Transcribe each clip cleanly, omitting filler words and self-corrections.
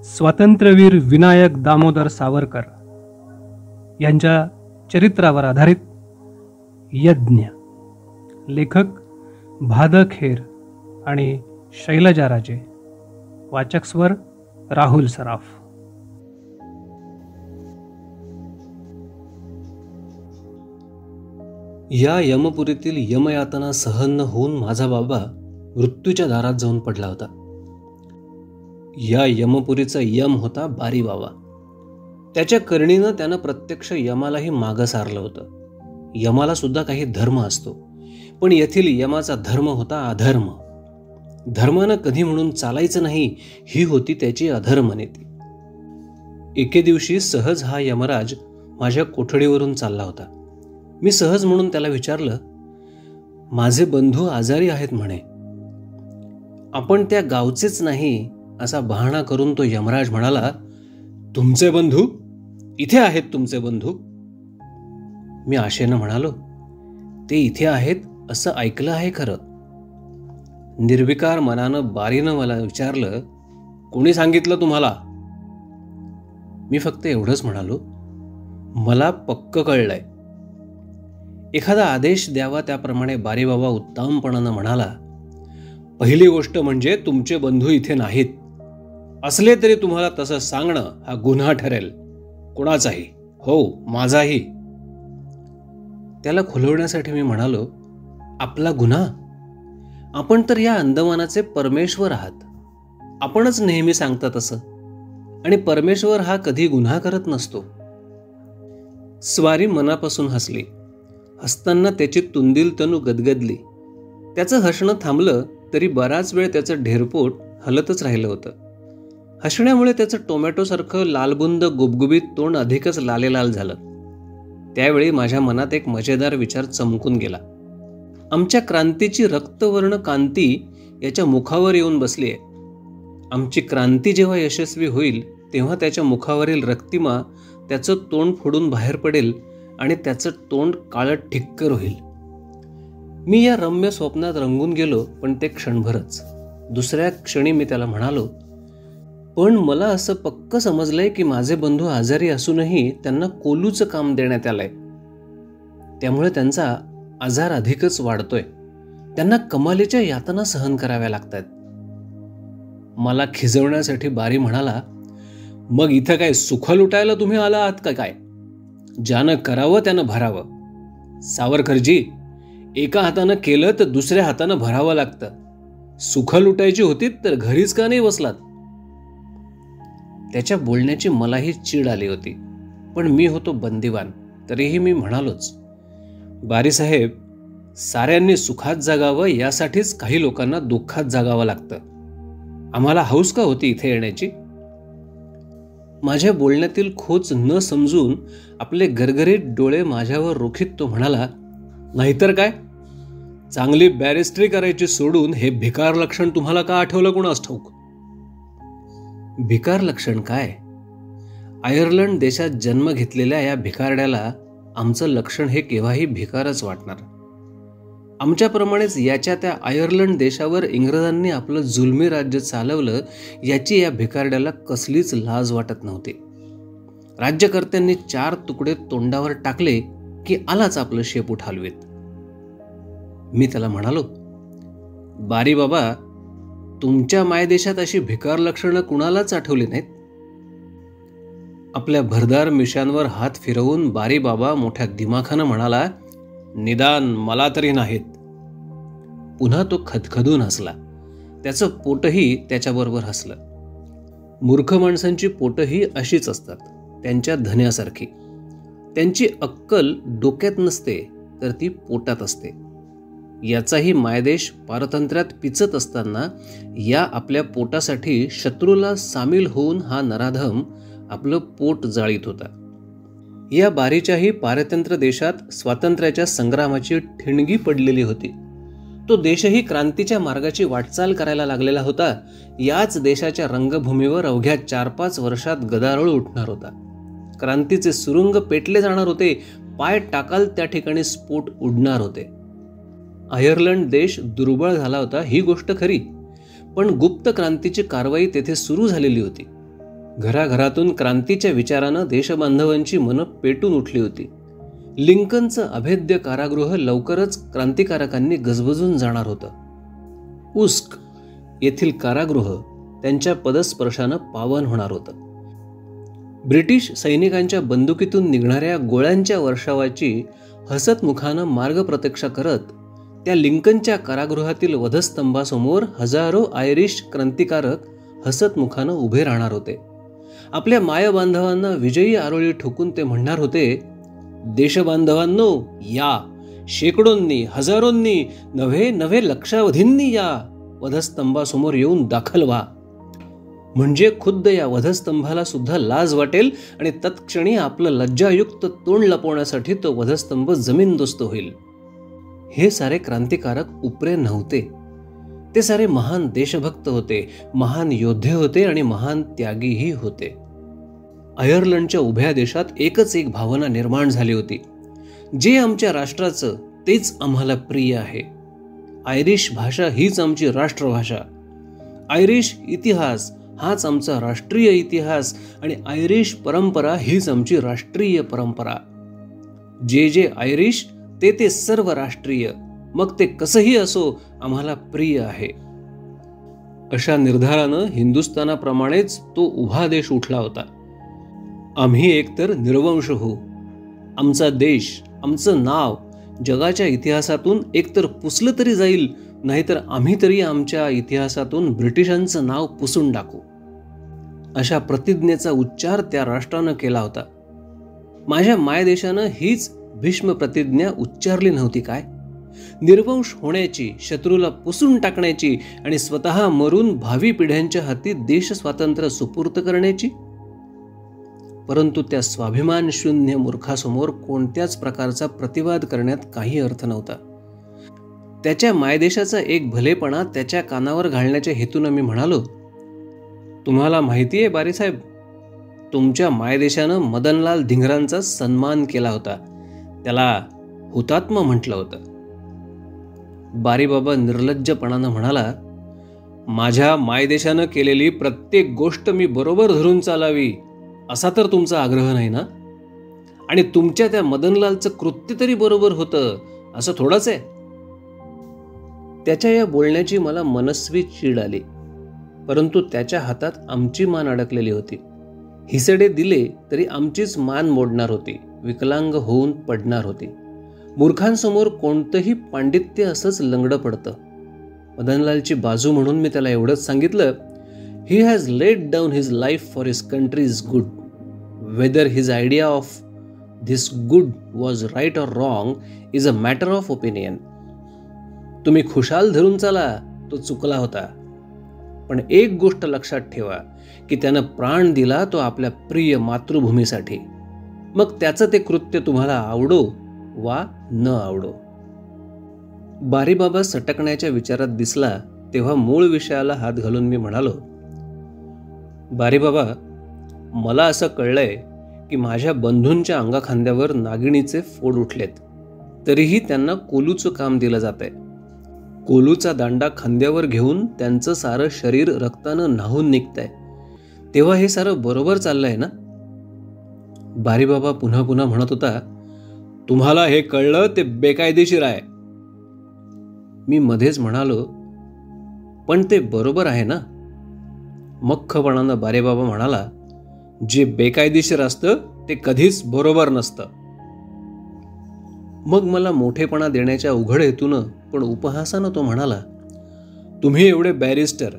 स्वातंत्र्यवीर विनायक दामोदर सावरकर यांच्या चरित्रावर आधारित यज्ञ. लेखक भाद खेर आणि शैलजा राजे. वाचक स्वर राहुल सराफ. या यमपुरीतील यमयातना सहन न होऊन माझा बाबा मृत्यूच्या दारात जाऊन पडला होता. या यमपुरीचा यम होता बारी बाबा. त्याच्या करणीनं त्यानं प्रत्यक्ष यमालाही मागं सारलं होतं. यमाला सुद्धा काही धर्म असतो, पण येथील यमाचा धर्म होता अधर्म. धर्मानं कधी म्हणून चालायचं नाही ही होती त्याची अधर्मनीती. एके दिवशी सहज हा यमराज माझ्या कोठडीवरून चालला होता. मी सहज म्हणून त्याला विचारलं, माझे बंधू आजारी आहेत म्हणे. आपण त्या गावचेच नाही असा बहाणा करून तो यमराज म्हणाला, तुमचे बंधू? इथे आहेत तुमचे बंधू? मी आशेनं म्हणालो, ते इथे आहेत असं ऐकलं आहे खरं. निर्विकार मनानं बारीनं मला विचारलं, कोणी सांगितलं तुम्हाला? मी फक्त एवढंच म्हणालो, मला पक्क कळलंय. एखादा आदेश द्यावा त्याप्रमाणे बारीबाबा उत्तमपणानं म्हणाला, पहिली गोष्ट म्हणजे तुमचे बंधू इथे नाहीत. असले तरी तुम्हाला तसं सांगणं हा गुन्हा ठरेल, कोणाचाही, हो माझाही. त्याला खुलवण्यासाठी मी म्हणालो, आपला गुन्हा? आपण तर या अंदमानाचे परमेश्वर आहात. आपणच नेहमी सांगता तसं. आणि परमेश्वर हा कधी गुन्हा करत नसतो. स्वारी मनापासून हसली. हसताना त्याची तुंदील तनू गदगदली. त्याचं हसणं थांबलं तरी बराच वेळ त्याचं ढेरपोट हलतच राहिलं होतं. हसण्यामुळे त्याचं टोमॅटोसारखं लालबुंद गुबगुबीत तोंड अधिकच लालेलाल झालं. त्यावेळी माझ्या मनात एक मजेदार विचार चमकून गेला. आमच्या क्रांतीची रक्तवर्ण कांती याच्या मुखावर येऊन बसली आहे. आमची क्रांती जेव्हा यशस्वी होईल तेव्हा त्याच्या मुखावरील रक्तिमा त्याचं तोंड फोडून बाहेर पडेल आणि त्याचं तोंड काळं ठिक्कर होईल. मी या रम्य स्वप्नात रंगून गेलो, पण ते क्षणभरच. दुसऱ्या क्षणी मी त्याला म्हणालो, पण मला असं पक्क समजलंय की माझे बंधू आजारी असूनही त्यांना कोलूचं काम देण्यात आलंय. त्यामुळे त्यांचा आजार अधिकच वाढतोय. त्यांना कमालीच्या यातना सहन कराव्या लागतात. मला खिजवण्यासाठी बारी म्हणाला, मग इथं काय सुख लुटायला तुम्ही आला आहात का काय? ज्यानं करावं त्यानं भरावं. सावरकरजी, एका हातानं केलं तर दुसऱ्या हातानं भरावं लागतं. सुख लुटायची होती तर घरीच का नाही बसलात? त्याच्या बोलण्याची मलाही चीड आली होती, पण मी होतो बंदिवान. तरीही मी म्हणालोच, बारीसाहेब, साऱ्यांनी सुखात जगावं यासाठीच काही लोकांना दुःखात जगावं लागतं. आम्हाला हौस का होती इथे येण्याची? माझ्या बोलण्यातील खोच न समजून आपले गरगरीत डोळे माझ्यावर रोखीत तो म्हणाला, नाहीतर काय, चांगली बॅरिस्ट्री करायची सोडून हे भिकार लक्षण तुम्हाला का आठवलं कोणास ठाऊक? भिकार लक्षण काय? आयर्लंड देशात जन्म घेतलेल्या या भिकारड्याला आमचं लक्षण हे केव्हाही भिकारच वाटणार. आमच्याप्रमाणेच याच्या त्या आयर्लंड देशावर इंग्रजांनी आपलं जुलमी राज्य चालवलं याची या भिकारड्याला कसलीच लाज वाटत नव्हती. राज्यकर्त्यांनी 4 तुकडे तोंडावर टाकले की आलाच आपलं शेपूट हलवीत. मी त्याला म्हणालो, बारी बाबा, तुमच्या मायदेशात अशी भिकार लक्षणं कुणालाच आठवली नाहीत. आपल्या भरदार मिशांवर हात फिरवून बारी बाबा मोठ्या दिमाखानं म्हणाला, निदान मला तरी नाहीत. पुन्हा तो खदखदून हसला. त्याचं पोटही त्याच्याबरोबर हसलं. मूर्ख माणसांची पोटही अशीच असतात, त्यांच्या धन्यासारखी. त्यांची अक्कल डोक्यात नसते तर ती पोटात असते. याचाही मायदेश पारतंत्र्यात पिचत असताना या आपल्या पोटासाठी शत्रूला सामील होऊन हा नराधम आपलं पोट जाळीत होता. या बारीच्याही पारतंत्र्य देशात स्वातंत्र्याच्या संग्रामाची ठिणगी पडलेली होती. तो देशही क्रांतीच्या मार्गाची वाटचाल करायला लागलेला होता. याच देशाच्या रंगभूमीवर अवघ्या 4-5 वर्षात गदारोळ उठणार होता. क्रांतीचे सुरुंग पेटले जाणार होते. पाय टाकाल त्या ठिकाणी स्फोट उडणार होते. आयर्लंड देश दुर्बळ झाला होता ही गोष्ट खरी, पण गुप्त क्रांतीची कारवाई तेथे सुरू झालेली होती. घराघरातून क्रांतीच्या विचारानं देशबांधवांची मनं पेटून उठली होती. लिंकनचं अभेद्य कारागृह लवकरच क्रांतिकारकांनी गजबजून जाणार होतं. उस्क येथील कारागृह त्यांच्या पदस्पर्शानं पावन होणार होतं. ब्रिटिश सैनिकांच्या बंदुकीतून निघणाऱ्या गोळ्यांच्या वर्षावाची हसतमुखानं मार्गप्रतीक्षा करत त्या लिंकनच्या कारागृहातील वधस्तंभासमोर हजारो आयरिश क्रांतिकारक हसतमुखानं उभे राहणार होते. आपल्या मायबांधवांना विजयी आरोळी ठोकून ते म्हणणार होते, देशबांधवांनो या, शेकडोंनी, हजारोंनी, नव्हे लक्षावधींनी या वधस्तंभासमोर येऊन दाखल व्हा. म्हणजे खुद्द या वधस्तंभाला सुद्धा लाज वाटेल आणि तत्क्षणी आपलं लज्जायुक्त तोंड लपवण्यासाठी तो वधस्तंभ जमीनदोस्त होईल. हे सारे क्रांतिकारक उपरे नव्हते. ते सारे महान देशभक्त होते, महान योद्धे होते आणि महान त्यागीही होते. आयर्लंडच्या उभ्या देशात एकच एक भावना निर्माण झाली होती, जे आमच्या राष्ट्राचं तेच आम्हाला प्रिय आहे. आयरिश भाषा हीच आमची राष्ट्रभाषा, आयरिश इतिहास हाच आमचा राष्ट्रीय इतिहास आणि आयरिश परंपरा हीच आमची राष्ट्रीय परंपरा. जे आयरिश ते सर्व राष्ट्रीय, मग ते कसंही असो, आम्हाला प्रिय आहे. अशा निर्धारानं हिंदुस्थानाप्रमाणेच तो उभा देश उठला होता. आम्ही एकतर निर्वंश होऊ, आमचा देश, आमचं नाव जगाच्या इतिहासातून एकतर पुसलं तरी जाईल, नाहीतर आम्ही तरी आमच्या इतिहासातून ब्रिटिशांचं नाव पुसून टाकू. अशा प्रतिज्ञेचा उच्चार त्या राष्ट्रानं केला होता. माझ्या मायदेशानं हीच भीष्म प्रतिज्ञा उच्चारली नव्हती काय? निर्वंश होण्याची, शत्रूला पुसून टाकण्याची आणि स्वतः मरून भावी पिढ्यांच्या हाती देश स्वातंत्र्य सुपूर्त करण्याची. परंतु त्या स्वाभिमान शून्य मूर्खासमोर कोणत्याच प्रकारचा प्रतिवाद करण्यात काही अर्थ नव्हता. त्याच्या मायदेशाचा एक भलेपणा त्याच्या कानावर घालण्याच्या हेतून मी म्हणालो, तुम्हाला माहिती आहे बारीसाहेब, तुमच्या मायदेशानं मदनलाल धिंगरांचा सन्मान केला होता, त्याला हुतात्मा म्हटलं होतं. बारीबाबा निर्लज्जपणानं म्हणाला, माझ्या मायदेशानं केलेली प्रत्येक गोष्ट मी बरोबर धरून चालावी असा तर तुमचा आग्रह नाही ना? आणि तुमच्या त्या मदनलालचं कृत्य तरी बरोबर होतं असं थोडंच आहे? त्याच्या या बोलण्याची मला मनस्वी चीड आली. परंतु त्याच्या हातात आमची मान अडकलेली होती. हिसडे दिले तरी आमचीच मान मोडणार होती, विकलांग होऊन पडणार होती. मूर्खांसमोर कोणतंही पांडित्य असंच लंगडं पडतं. मदनलालची बाजू म्हणून मी त्याला एवढंच सांगितलं, he has laid down his life for his country's good. Whether his idea of this good was right or wrong is a matter of opinion. तुम्ही खुशाल धरून चाला, तो चुकला होता. पण एक गोष्ट लक्षात ठेवा की त्यानं प्राण दिला तो आपल्या प्रिय मातृभूमीसाठी. मग त्याचं ते कृत्य तुम्हाला आवडो वा न आवडो. बारीबाबा सटकण्याच्या विचारात दिसला तेव्हा मूळ विषयाला हात घालून मी म्हणालो, बारीबाबा, मला असं कळलंय की माझ्या बंधूंच्या अंगाखांद्यावर नागिणीचे फोड उठलेत, तरीही त्यांना कोलूचं काम दिलं जातंय. कोलूचा दांडा खांद्यावर घेऊन त्यांचं सारं शरीर रक्तानं न्हाऊन निघतंय, तेव्हा हे सारं बरोबर चाललंय ना? बारीबाबा पुन्हा पुन्हा म्हणत होता, तुम्हाला हे कळलं ते बेकायदेशीर आहे. मी मध्येच म्हणालो, पण ते बरोबर आहे ना? मख्खपणानं बारीबाबा म्हणाला, जे बेकायदेशीर असतं ते कधीच बरोबर नसतं. मग मला मोठेपणा देण्याच्या उघड हेतूनं पण उपहासानं तो म्हणाला, तुम्ही एवढे बॅरिस्टर,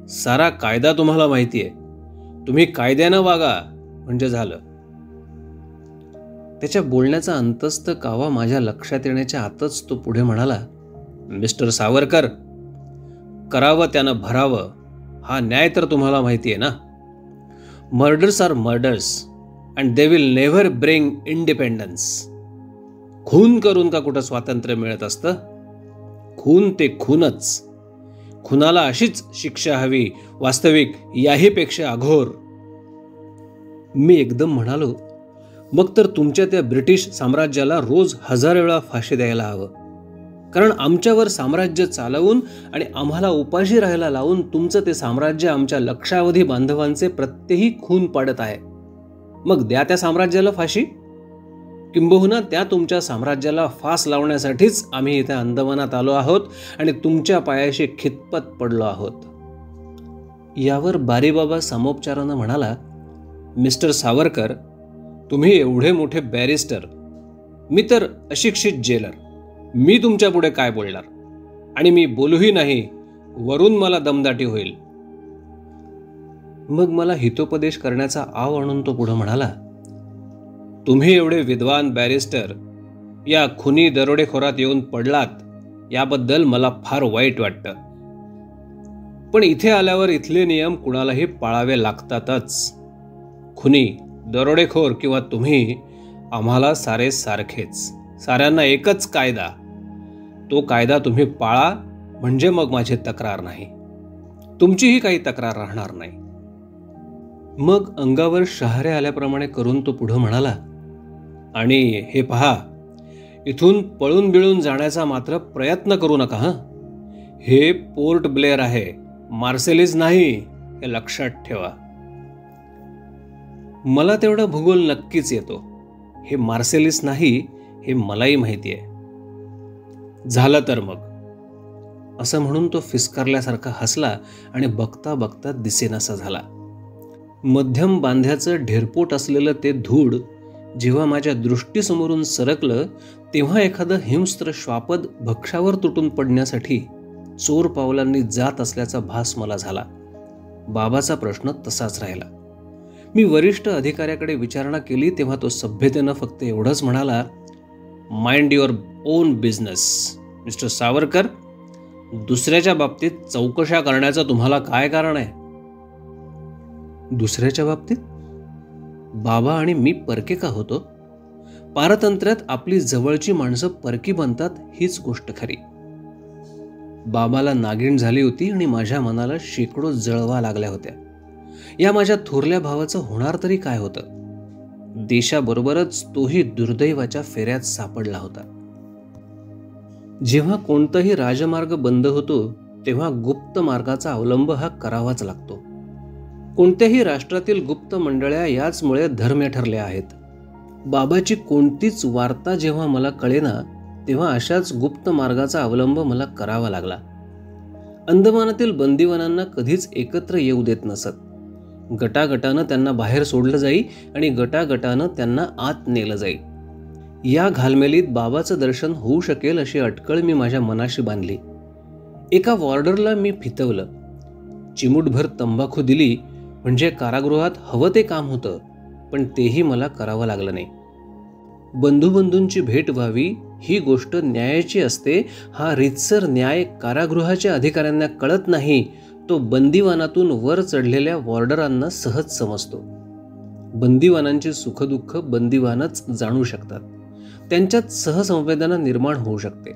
सारा कायदा तुम्हाला माहिती आहे, तुम्ही कायद्यानं वागा म्हणजे झालं. त्याच्या बोलण्याचा अंतस्थ कावा माझ्या लक्षात येण्याच्या आतच तो पुढे म्हणाला, मिस्टर सावरकर, करावं त्यानं भरावं, हा न्याय तर तुम्हाला माहिती आहे ना? Murders are murders and they will never bring independence. खून करून का कुठं स्वातंत्र्य मिळत असतं? खून ते खूनच. खुनाला अशीच शिक्षा हवी, वास्तविक याही पेक्षा अघोर. मी एकदम म्हणालो, मग तर तुमच्या त्या ब्रिटिश साम्राज्याला रोज 1000 वेळा फाशी द्यायला हवं. कारण आमच्यावर साम्राज्य चालवून आणि आम्हाला उपाशी राहायला लावून तुमचं ते साम्राज्य आमच्या लक्षावधी बांधवांचे प्रत्येकी खून पाडत आहे. मग द्या त्या साम्राज्याला फाशी. किंबहुना त्या तुमच्या साम्राज्याला फास लावण्यासाठीच आम्ही इथे अंदमानात आलो आहोत आणि तुमच्या पायाशी खितपत पडलो आहोत. यावर बारीबाबा सामोपचारानं म्हणाला, मिस्टर सावरकर, तुम्ही एवढे मोठे बॅरिस्टर, मी तर अशिक्षित जेलर, मी तुमच्या पुढे काय बोलणार, आणि मी बोलूही नाही, वरून मला दमदाटी होईल. मग मला हितोपदेश करण्याचा आव आणून तो पुढे म्हणाला, तुम्ही एवढे विद्वान बॅरिस्टर या खुनी दरोडेखोरात येऊन पडलात याबद्दल मला फार वाईट वाटतं. पण इथे आल्यावर इथले नियम कुणालाही पाळावे लागतातच. खुनी, दरोडेखोर किंवा तुम्ही, आम्हाला सारे सारखेच, साऱ्यांना एकच कायदा. तो कायदा तुम्ही पाळा, म्हणजे मग माझी तक्रार नाही, तुमचीही काही तक्रार राहणार नाही. मग अंगावर शहारे आल्याप्रमाणे करून तो पुढं म्हणाला, आणि हे पहा, इथून पळून बिळून जाण्याचा मात्र प्रयत्न करू नका. हे पोर्ट ब्लेअर आहे, मार्सेलिस नाही, हे लक्षात ठेवा. मला तेवढा भूगोल नक्कीच येतो. हे मार्सेलिस नाही हे मलाही माहिती आहे. झालं तर मग, असं म्हणून तो फिसकारल्यासारखा हसला आणि बघता बघता दिसेनासा झाला. मध्यम बांध्याचं ढेरपोट असलेलं ते धूड जेव्हा माझ्या दृष्टीसमोरून सरकलं, तेव्हा एखादं हिंस्त्र श्वापद भक्षावर तुटून पडण्यासाठी चोर पावलांनी जात असल्याचा भास मला झाला. बाबाचा प्रश्न तसाच राहिला. मी वरिष्ठ अधिकाऱ्याकडे विचारणा केली तेव्हा तो सभ्यतेनं फक्त एवढंच म्हणाला, mind your on business mister Savarkar. दुसऱ्याच्या बाबतीत चौकशा करण्याचं तुम्हाला काय कारण आहे? दुसऱ्याच्या बाबतीत? बाबा आणि मी परके का होतो? पारतंत्र्यात आपली जवळची माणसं परकी बनतात हीच गोष्ट खरी. बाबाला नागिण झाली होती आणि माझ्या मनाला शेकडो जळवा लागल्या होत्या. या माझ्या थोरल्या भावाचं होणार तरी काय होतं? देशाबरोबरच तोही दुर्दैवाच्या फेऱ्यात सापडला होता. जेव्हा कोणताही राजमार्ग बंद होतो तेव्हा गुप्त मार्गाचा अवलंब हा करावाच लागतो. कोणत्याही राष्ट्रातील गुप्त मंडळ्या याचमुळे धर्म्य ठरल्या आहेत. बाबाची कोणतीच वार्ता जेव्हा मला कळेना तेव्हा अशाच गुप्त मार्गाचा अवलंब मला करावा लागला. अंदमानातील बंदिवानांना कधीच एकत्र येऊ देत नसत. गटागटानं त्यांना बाहेर सोडलं जाई आणि गटागटानं त्यांना आत नेलं जाई. या घालमेलीत बाबाचं दर्शन होऊ शकेल अशी अटकळ मी माझ्या मनाशी बांधली. एका वॉर्डरला मी फितवलं. चिमूटभर तंबाखू दिली म्हणजे कारागृहात हवं ते काम होतं, पण तेही मला करावं लागलं नाही. बंधूबंधूंची भेट व्हावी ही गोष्ट न्यायाची असते, हा रीतसर न्याय कारागृहाच्या अधिकाऱ्यांना कळत नाही. तो बंदिवानातून वर चढलेल्या वॉर्डरांना सहज समजतो. बंदिवानांची सुखदुःख बंदिवानच जाणू शकतात. त्यांच्यात सहसंवेदना निर्माण होऊ शकते.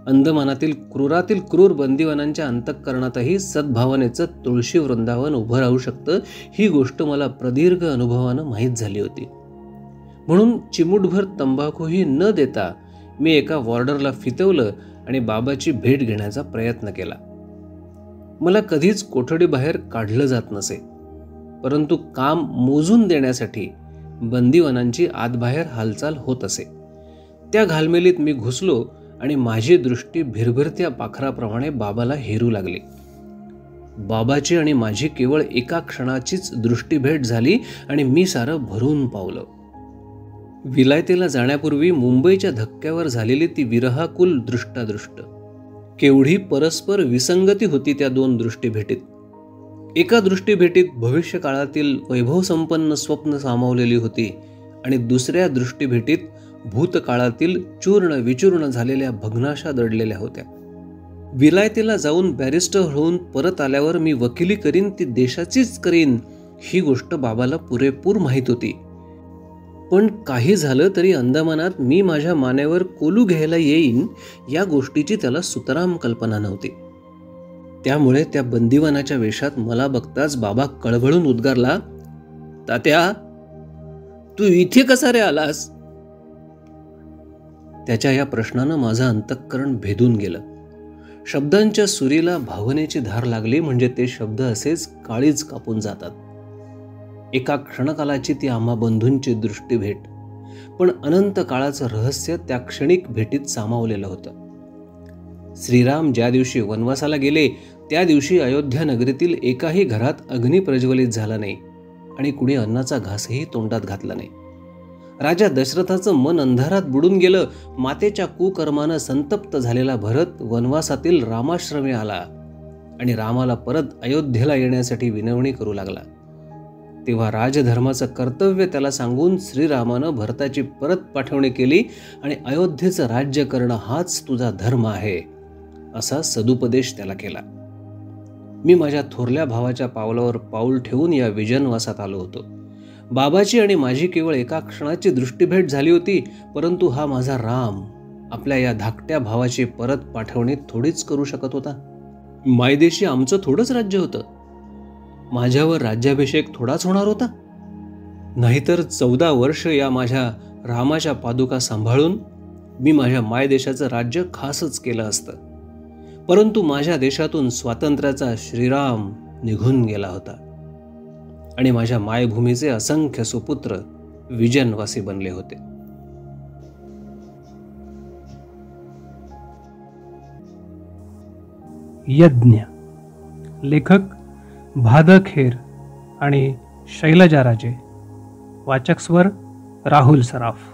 अंदमानातील क्रूरातील क्रूर बंदिवानांच्या अंतःकरणातही सद्भावनेचं तुळशी वृंदावन उभं राहू शकतं ही गोष्ट मला प्रदीर्घ अनुभवानं माहीत झाली होती. म्हणून चिमूटभर तंबाखूही न देता मी एका वॉर्डरला फितवलं आणि बाबाची भेट घेण्याचा प्रयत्न केला. मला कधीच कोठडीबाहेर काढलं जात नसे, परंतु काम मोजून देण्यासाठी बंदिवानांची आतबाहेर हालचाल होत असे. त्या घालमेलीत मी घुसलो आणि माझी दृष्टी भिरभिरत्या पाखराप्रमाणे बाबाला हेरू लागली. बाबाची आणि माझी केवळ एका क्षणाचीच दृष्टीभेट झाली आणि मी सारं भरून पावलं. विलायतेला जाण्यापूर्वी मुंबईच्या धक्क्यावर झालेली ती विरहाकुल दृष्टादृष्ट. केवढी परस्पर विसंगती होती त्या दोन दृष्टीभेटीत. एका दृष्टीभेटीत भविष्यकाळातील वैभवसंपन्न स्वप्न सामावलेली होती आणि दुसऱ्या दृष्टीभेटीत भूतकाळातील चूर्ण विचूर्ण झालेल्या भग्नाशा दडलेल्या होत्या. विलायतेला जाऊन बॅरिस्टर होऊन परत आल्यावर मी वकिली करीन ती देशाचीच करीन ही गोष्ट बाबाला पुरेपूर माहीत होती. पण काही झालं तरी अंदमानात मी माझ्या मानेवर कोलू घ्यायला येईन या गोष्टीची त्याला सुतराम कल्पना नव्हती. त्यामुळे त्या बंदिवानाच्या वेशात मला बघताच बाबा कळवळून उद्गारला, तात्या, तू इथे कसा रे आलास? त्याच्या या प्रश्नानं माझं अंतःकरण भेदून गेलं. शब्दांच्या सुरीला भावनेची धार लागली म्हणजे ते शब्द असेच काळीज कापून जातात. एका क्षणकालाची ती आम्हा बंधूंची दृष्टी भेट, पण अनंत काळाचं रहस्य त्या क्षणिक भेटीत सामावलेलं होतं. श्रीराम ज्या दिवशी वनवासाला गेले त्या दिवशी अयोध्या नगरीतील एकाही घरात अग्नी प्रज्वलित झाला नाही आणि कुणी अन्नाचा घासही तोंडात घातला नाही. राजा दशरथाचं मन अंधारात बुडून गेलं. मातेच्या कुकर्मानं संतप्त झालेला भरत वनवासातील रामाश्रमी आला आणि रामाला परत अयोध्येला येण्यासाठी विनवणी करू लागला. तेव्हा राजधर्माचं कर्तव्य त्याला सांगून श्रीरामानं भरताची परत पाठवणी केली आणि अयोध्येचं राज्य करणं हाच तुझा धर्म आहे असा सदुपदेश त्याला केला. मी माझ्या थोरल्या भावाच्या पावलावर पाऊल ठेवून या विजनवासात आलो होतो. बाबाची आणि माझी केवळ एका क्षणाची दृष्टीभेट झाली होती, परंतु हा माझा राम आपल्या या धाकट्या भावाची परत पाठवणी थोडीच करू शकत होता. मायदेशी आमचं थोडंच राज्य होतं. माझ्यावर राज्याभिषेक थोडाच होणार होता. नाहीतर 14 वर्ष या माझ्या रामाच्या पादुका सांभाळून मी माझ्या मायदेशाचं राज्य खासच केलं असतं. परंतु माझ्या देशातून स्वातंत्र्याचा श्रीराम निघून गेला होता आणि माझ्या मायभूमीचे असंख्य सुपुत्र विजनवासी बनले होते. यज्ञ. लेखक भादखेर आणि शैलजा राजे. वाचक स्वर राहुल सराफ.